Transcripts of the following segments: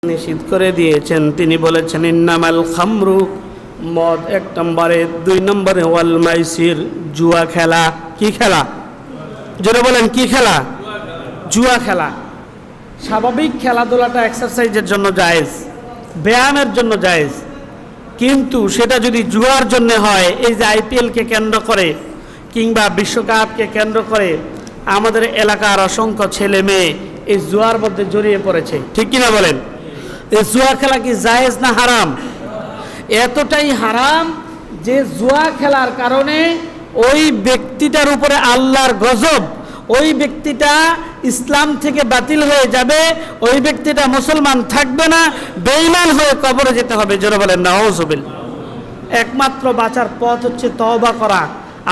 নিষিদ্ধ করে দিয়েছেন। তিনি বলেছেন ইন্নামাল খামরু, মদ এক নম্বরে, 2 নম্বরে ওয়াল মাইসির, জুয়া খেলা। কি খেলা? জোরে বলেন, কি খেলা? জুয়া খেলা। স্বাভাবিক খেলাধুলাটা এক্সারসাইজের জন্য জায়েজ, ব্যায়ামের জন্য জায়েজ, কিন্তু সেটা যদি জুয়ার জন্য হয়, এই যে আইপিএলকে কেন্দ্র করে কিংবা বিশ্বকাপকে কেন্দ্র করে আমাদের এলাকার অসংখ্য ছেলে মেয়ে এই জুয়ার মধ্যে জড়িয়ে পড়েছে, ঠিক কিনা বলেন? এই জুয়া খেলা কি জায়েজ না হারাম? এতটাই হারাম যে জুয়া খেলার কারণে ওই ব্যক্তিটার উপরে আল্লাহর গজব, ওই ব্যক্তিটা ইসলাম থেকে বাতিল হয়ে যাবে, ওই ব্যক্তিটা মুসলমান থাকবে না, বেঈমান হয়ে কবরে যেতে হবে। জোরে বলেন নাউজুবিল্লাহ। একমাত্র বাঁচার পথ হচ্ছে তওবা করা,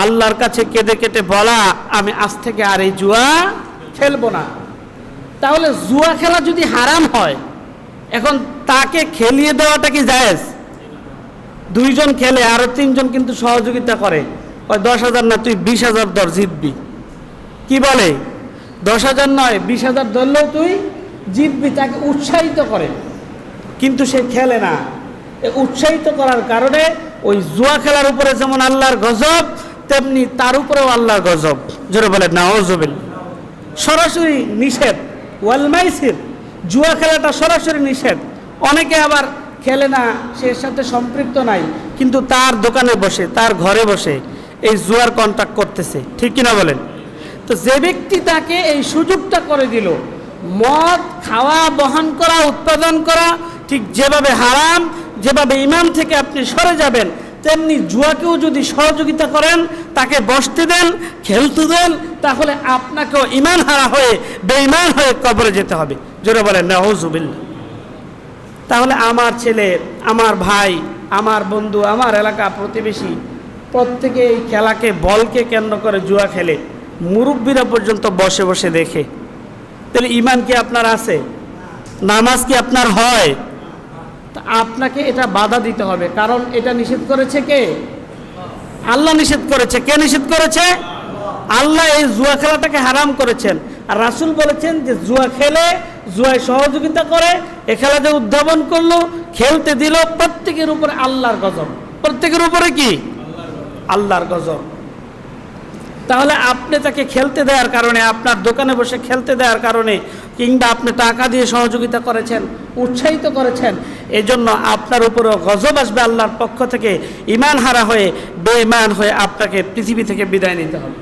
আল্লাহর কাছে কেঁদে কেটে বলা আমি আজ থেকে আর এই জুয়া খেলবো না। তাহলে জুয়া খেলা যদি হারাম হয়, এখন তাকে খেলিয়ে দেওয়াটা কি জায়েজ? 2 জন খেলে, আরো 3 জন কিন্তু সহযোগিতা করে, ওই 10,000 না তুই 20,000 ধর, জিতবি। কি বলে? 10,000 নয় 20,000 ধরলেও তুই জিতবি, তাকে উৎসাহিত করে, কিন্তু সে খেলে না। উৎসাহিত করার কারণে ওই জুয়া খেলার উপরে যেমন আল্লাহর গজব, তেমনি তার উপরেও আল্লাহর গজব। জোরে বলে নাউজুবিল্লাহ। সরাসরি নিষেধ। ওয়াল মাইসির, জুয়া খেলাটা সরাসরি নিষেধ। অনেকে আবার খেলে না, সে সাথে সম্পৃক্ত নাই, কিন্তু তার দোকানে বসে, তার ঘরে বসে এই জুয়ার কন্ট্রাক্ট করতেছে, ঠিক কিনা বলেন? তো যে ব্যক্তি তাকে এই সুযোগটা করে দিল, মদ খাওয়া, বহন করা, উৎপাদন করা ঠিক যেভাবে হারাম, যেভাবে ঈমান থেকে আপনি সরে যাবেন, তেমনি জুয়াকেও যদি সহযোগিতা করেন, তাকে বসতে দেন, খেলতে দেন, তাহলে আপনাকেও ঈমান হারা হয়ে, বেঈমান হয়ে কবরে যেতে হবে। জোরে বলেন নাউজুবিল্লাহ। তাহলে আমার ছেলে, আমার ভাই, আমার বন্ধু, আমার এলাকা প্রতিবেশী প্রত্যেকে এই খেলাকে, বলকে কেন্দ্র করে জুয়া খেলে, মুরব্বীরা পর্যন্ত বসে বসে দেখে। তাহলে ঈমান কি আপনার আছে? নামাজ কি আপনার হয়? আপনাকে এটা বাধা দিতে হবে, কারণ এটা নিষেধ করেছে কে? আল্লাহ নিষেধ করেছে। কে নিষেধ করেছে? আল্লাহ এই জুয়া খেলাটাকে হারাম করেছেন। আর রাসূল বলেছেন যে জুয়া খেলে, জুয়ায় সহযোগিতা করে, এ খেলা যে উদ্ভাবন করলো, খেলতে দিল, প্রত্যেকের উপরে আল্লাহর গজব। প্রত্যেকের উপরে কি? আল্লাহর গজব। তাহলে আপনি তাকে খেলতে দেওয়ার কারণে, আপনার দোকানে বসে খেলতে দেওয়ার কারণে, কিংবা আপনি টাকা দিয়ে সহযোগিতা করেছেন, উৎসাহিত করেছেন, এজন্য আপনার উপরেও গজব আসবে আল্লাহর পক্ষ থেকে। ঈমান হারা হয়ে, বেঈমান হয়ে আপনাকে পৃথিবী থেকে বিদায় নিতে হবে।